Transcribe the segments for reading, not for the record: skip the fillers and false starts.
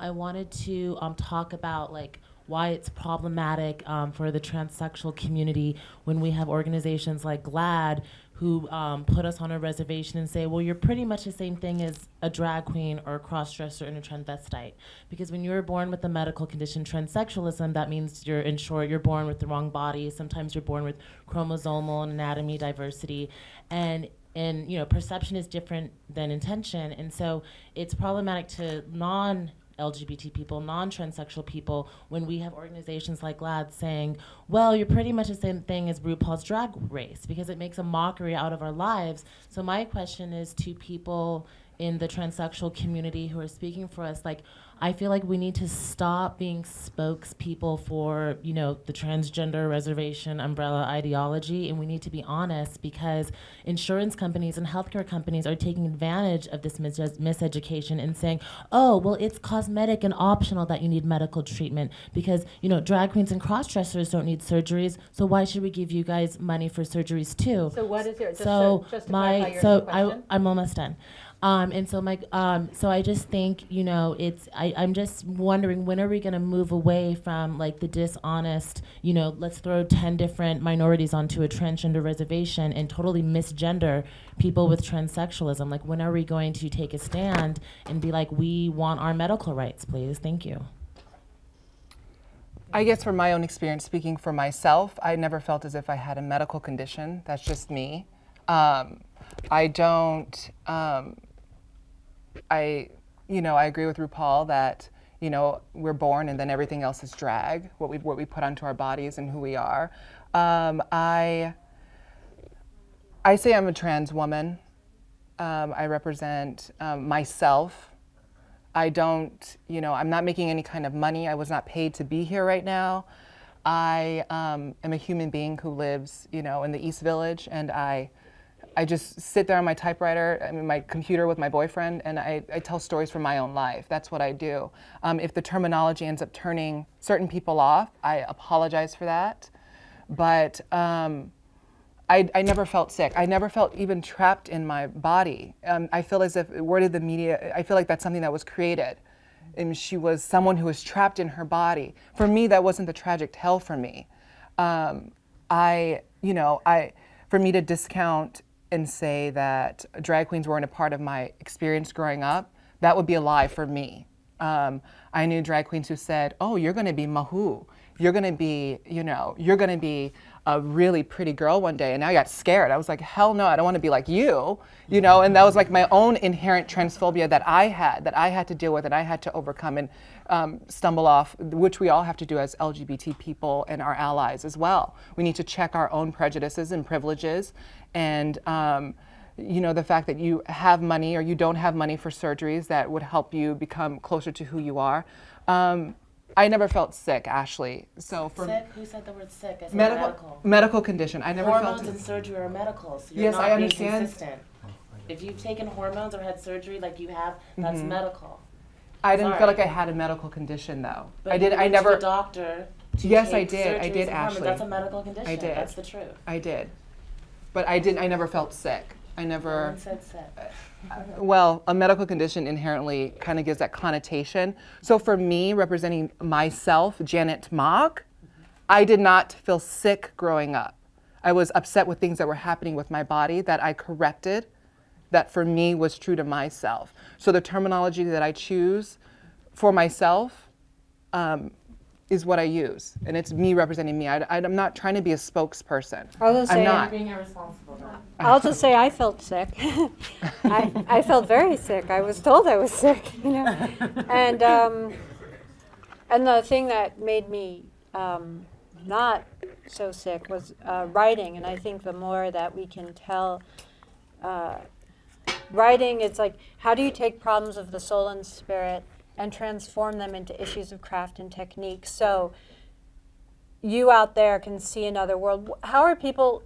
I wanted to talk about like why it's problematic for the transsexual community when we have organizations like GLAAD who put us on a reservation and say, well, you're pretty much the same thing as a drag queen or a cross-dresser and a transvestite. Because when you're born with the medical condition transsexualism, that means you're, in short, you're born with the wrong body. Sometimes you're born with chromosomal and anatomy diversity. And you know, perception is different than intention. And so it's problematic to non-LGBT people, non-transsexual people, when we have organizations like GLAAD saying, well, you're pretty much the same thing as RuPaul's Drag Race, because it makes a mockery out of our lives. So my question is to people in the transsexual community who are speaking for us, like, I feel like we need to stop being spokespeople for, you know, the transgender reservation umbrella ideology, and we need to be honest, because insurance companies and healthcare companies are taking advantage of this miseducation and saying, oh, well, it's cosmetic and optional that you need medical treatment because, you know, drag queens and cross-dressers don't need surgeries, so why should we give you guys money for surgeries too? So what is your, just so to clarify your question? I'm almost done. And so so I just think, you know, I'm just wondering, when are we going to move away from like the dishonest, you know, let's throw 10 different minorities onto a transgender reservation and totally misgender people with transsexualism? Like, when are we going to take a stand and be like, we want our medical rights, please? Thank you. I guess from my own experience, speaking for myself, I never felt as if I had a medical condition. That's just me. I don't, you know, I agree with RuPaul that, you know, we're born and then everything else is drag, what we put onto our bodies and who we are. I say I'm a trans woman. I represent myself. I don't, you know, I'm not making any kind of money. I was not paid to be here right now. I am a human being who lives, you know, in the East Village, and I just sit there on my typewriter, I mean, my computer with my boyfriend, and I tell stories from my own life. That's what I do. If the terminology ends up turning certain people off, I apologize for that. But I never felt sick. I never felt even trapped in my body. I feel as if, where did the media, I feel like that's something that was created. And she was someone who was trapped in her body. For me, that wasn't the tragic tale for me. For me to discount and say that drag queens weren't a part of my experience growing up, that would be a lie for me. I knew drag queens who said, oh, you're gonna be Mahu. You're gonna be, you know, you're gonna be a really pretty girl one day. And now I got scared. I was like, hell no, I don't wanna be like you know, and that was like my own inherent transphobia that I had to deal with and I had to overcome and stumble off, which we all have to do as LGBT people and our allies as well. We need to check our own prejudices and privileges, and you know, the fact that you have money or you don't have money for surgeries that would help you become closer to who you are. I never felt sick, Ashley. So for sick? Who said the word sick? I said medical condition. I never hormones felt and surgery are medical. So you're yes, not I being understand. consistent. If you've taken hormones or had surgery like you have, that's medical. I didn't feel like I had a medical condition though. But I did. you I went never. to the doctor. To Yes, I take did. I did, and hormones. Ashley. That's a medical condition. I did. That's the truth. I did, but I didn't. I never felt sick. I never. No one said sick. Well, a medical condition inherently kind of gives that connotation. So for me, representing myself, Janet Mock, I did not feel sick growing up. I was upset with things that were happening with my body that I corrected, that for me was true to myself. So the terminology that I choose for myself is what I use, and it's me representing me. I'm not trying to be a spokesperson. I'm not. Being irresponsible. I'll just say I felt sick. I felt very sick. I was told I was sick, you know. And the thing that made me not so sick was writing. And I think the more that we can tell writing, it's like, how do you take problems of the soul and spirit and transform them into issues of craft and technique? So you out there can see another world. How are people,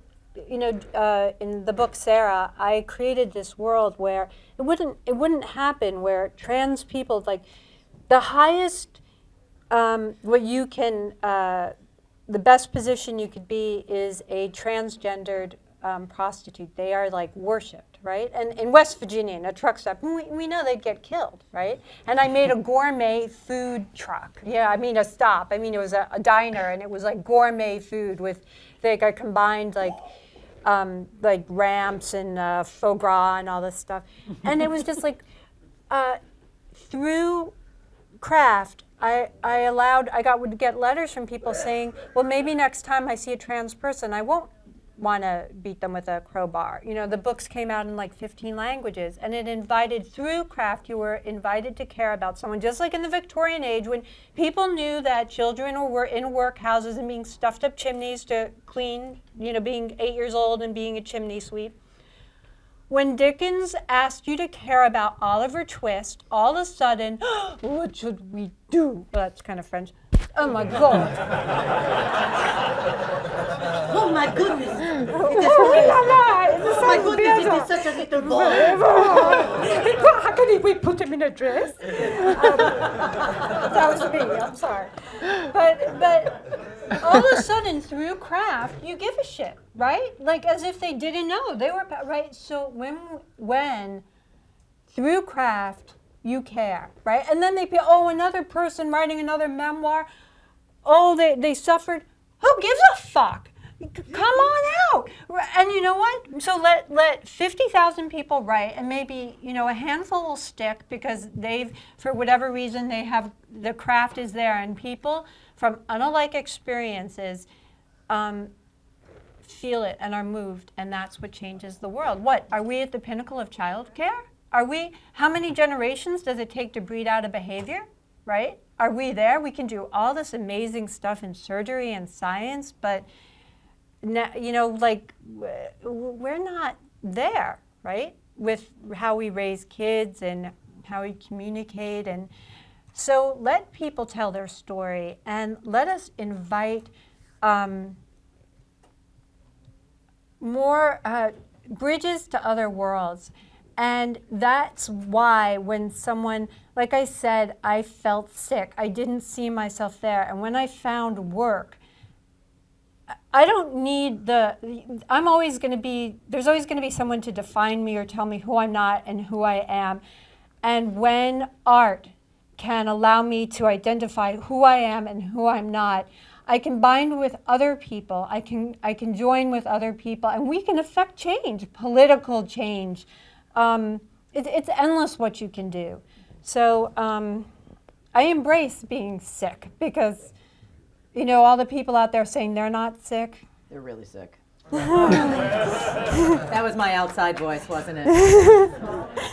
you know, in the book Sarah, I created this world where it wouldn't happen, where trans people, like the highest, what you can, the best position you could be is a transgendered prostitute, they are like worshipped, right? And in West Virginia, in a truck stop, we know they'd get killed, right? And I made a gourmet food truck. Yeah, I mean a stop. I mean it was a diner, and it was like gourmet food with, like I combined like ramps and foie gras and all this stuff. And it was just like, through craft, I would get letters from people saying, well, maybe next time I see a trans person, I won't want to beat them with a crowbar. You know, the books came out in like 15 languages, and it invited, through craft, you were invited to care about someone, just like in the Victorian age when people knew that children were in workhouses and being stuffed up chimneys to clean, you know, being 8 years old and being a chimney sweep. When Dickens asked you to care about Oliver Twist, all of a sudden, what should we do? Well, that's kind of French. Oh my God. Oh my goodness. Oh my goodness, it is such a little boy. How could we put him in a dress? That was me, I'm sorry. But all of a sudden, through craft, you give a shit, right? Like as if they didn't know. They were, right? So when through craft, you care, right? And then another person writing another memoir, they suffered. Who gives a fuck? Come on out. And you know what? So let 50,000 people write, and maybe, you know, a handful will stick because for whatever reason, the craft is there, and people from unalike experiences feel it and are moved, and that's what changes the world. What, are we at the pinnacle of childcare? How many generations does it take to breed out a behavior, right? Are we there? We can do all this amazing stuff in surgery and science, but, you know, like, we're not there, right? With how we raise kids and how we communicate. And so let people tell their story, and let us invite more bridges to other worlds. And that's why when someone, like I said, I felt sick. I didn't see myself there. And when I found work, I don't need there's always going to be someone to define me or tell me who I'm not and who I am. And when art can allow me to identify who I am and who I'm not, I can bind with other people. I can join with other people, and we can affect change, political change. It's endless what you can do. So I embrace being sick because, you know, all the people out there saying they're not sick. They're really sick. That was my outside voice, wasn't it?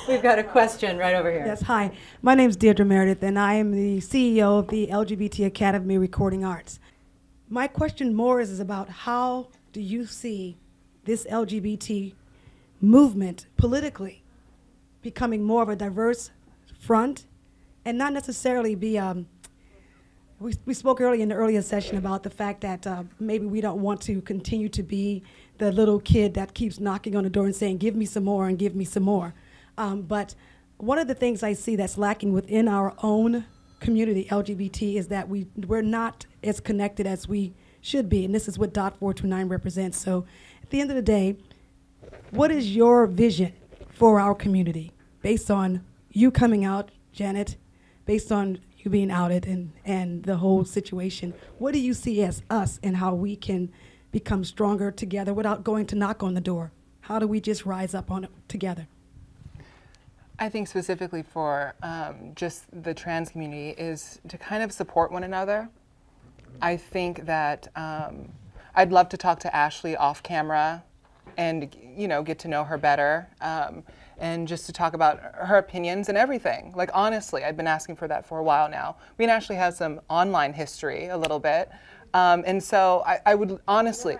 We've got a question right over here. Yes, hi. My name is Deirdre Meredith, and I am the CEO of the LGBT Academy Recording Arts. My question more is about how do you see this LGBT movement politically becoming more of a diverse front, and not necessarily be, we spoke earlier in the earlier session about the fact that maybe we don't want to continue to be the little kid that keeps knocking on the door and saying, give me some more and give me some more. But one of the things I see that's lacking within our own community, LGBT, is that we're not as connected as we should be, and this is what DOT 429 represents. So at the end of the day, what is your vision for our community based on you coming out, Janet, based on you being outed and the whole situation? What do you see as us and how we can become stronger together without going to knock on the door? How do we just rise up on it together? I think specifically for just the trans community is to kind of support one another. I think that I'd love to talk to Ashley off camera and, you know, get to know her better, and just to talk about her opinions and everything. Like, honestly, I've been asking for that for a while now. We can actually have some online history a little bit. And so I would honestly,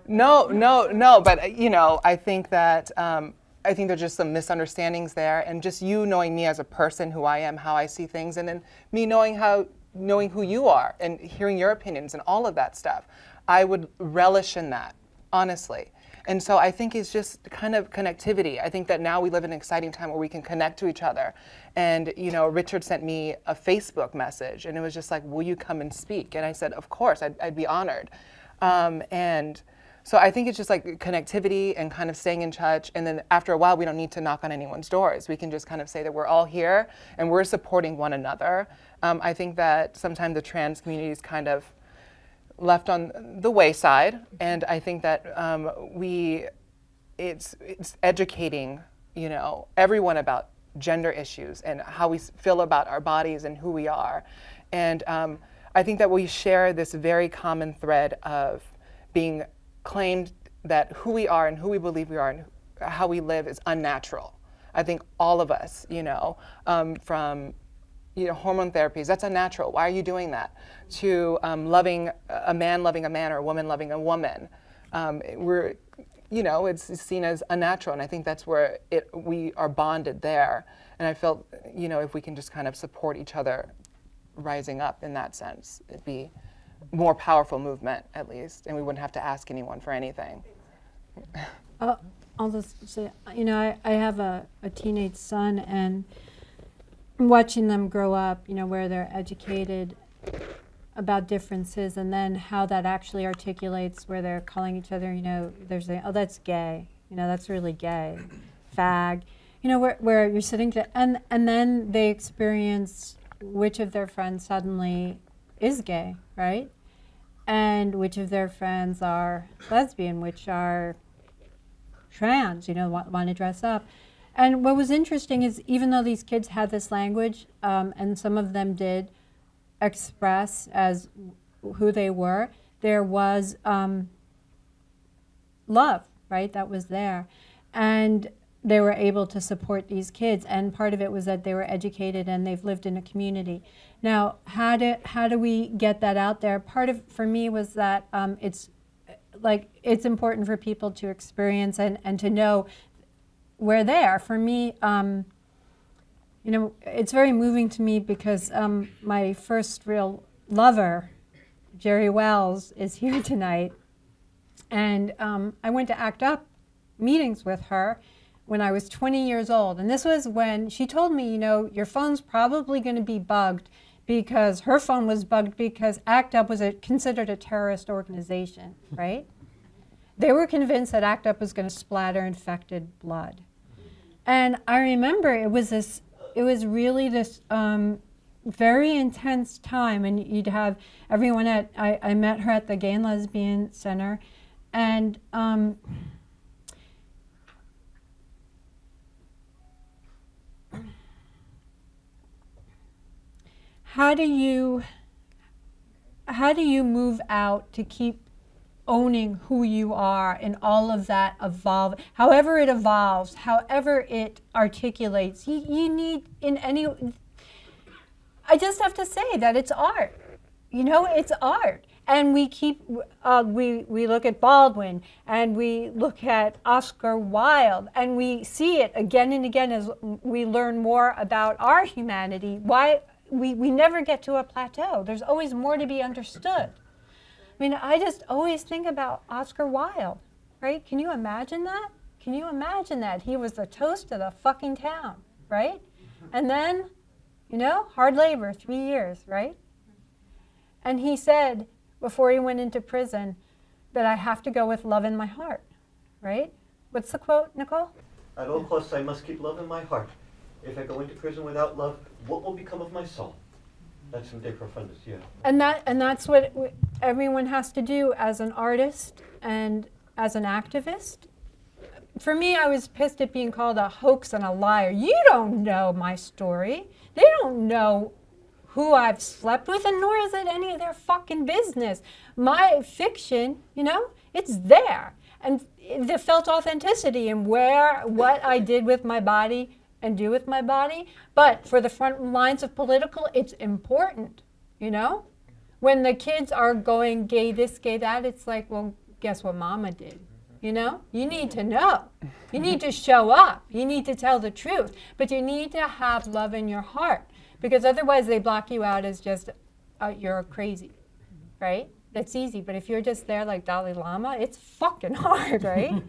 no, but, you know, I think that, I think there's just some misunderstandings there, and just you knowing me as a person, who I am, how I see things, and then me knowing who you are and hearing your opinions and all of that stuff. I would relish in that, honestly. And so I think it's just kind of connectivity. I think that now we live in an exciting time where we can connect to each other. And, you know, Richard sent me a Facebook message, and it was just like, will you come and speak? And I said, of course, I'd be honored. And So I think it's just like connectivity and kind of staying in touch. And then after a while, we don't need to knock on anyone's doors. We can just kind of say that we're all here and we're supporting one another. I think that sometimes the trans community is kind of left on the wayside. And I think that it's educating, you know, everyone about gender issues and how we feel about our bodies and who we are. And I think that we share this very common thread of being claimed that who we are and who we believe we are and how we live is unnatural. I think all of us, you know, from hormone therapies, that's unnatural. Why are you doing that? To loving a man or a woman loving a woman. It's seen as unnatural, and I think that's where we are bonded there. And I felt, you know, if we can just kind of support each other rising up in that sense, it'd be more powerful movement, at least, and we wouldn't have to ask anyone for anything. I'll just say, you know, I have a teenage son, and watching them grow up, you know, where they're educated about differences, and then how that actually articulates where they're calling each other, you know, they're saying, oh, that's gay, you know, that's really gay, fag, you know, where you're sitting to, and then they experience which of their friends suddenly is gay, right? And which of their friends are lesbian, which are trans, you know, want to dress up. And what was interesting is, even though these kids had this language, and some of them did express as who they were, there was love, right, that was there. And they were able to support these kids, and part of it was that they were educated and they've lived in a community. Now, how do we get that out there? Part of, for me, was that it's important for people to experience and to know we're there. For me, you know, it's very moving to me because my first real lover, Jerry Wells, is here tonight. And I went to ACT UP meetings with her when I was 20 years old. And this was when she told me, you know, your phone's probably going to be bugged, because her phone was bugged because ACT UP was considered a terrorist organization, right? They were convinced that ACT UP was going to splatter infected blood. And I remember it was really this very intense time, and you'd have everyone I met her at the Gay and Lesbian Center, and how do you move out to keep owning who you are and all of that evolve, however it evolves, however it articulates? You need, I just have to say that it's art. You know, it's art. And we keep, we look at Baldwin, and we look at Oscar Wilde, and we see it again and again as we learn more about our humanity. Why we never get to a plateau. There's always more to be understood. I mean, I just always think about Oscar Wilde, right? Can you imagine that? Can you imagine that? He was the toast of the fucking town, right? And then, you know, hard labor, 3 years, right? And he said, before he went into prison, that I have to go with love in my heart, right? What's the quote, Nicole? At all costs, I must keep love in my heart. If I go into prison without love, what will become of my soul? That's from De Profundis, yeah. And that's what everyone has to do as an artist and as an activist. For me, I was pissed at being called a hoax and a liar. You don't know my story. They don't know who I've slept with, and nor is it any of their fucking business. My fiction, you know, it's there. And the felt authenticity in what I did with my body and do with my body. But for the front lines of political, it's important, you know? When the kids are going gay this, gay that, it's like, well, guess what mama did? You know? You need to know. You need to show up. You need to tell the truth. But you need to have love in your heart, because otherwise they block you out as just, you're crazy, right? That's easy. But if you're just there like Dalai Lama, it's fucking hard, right?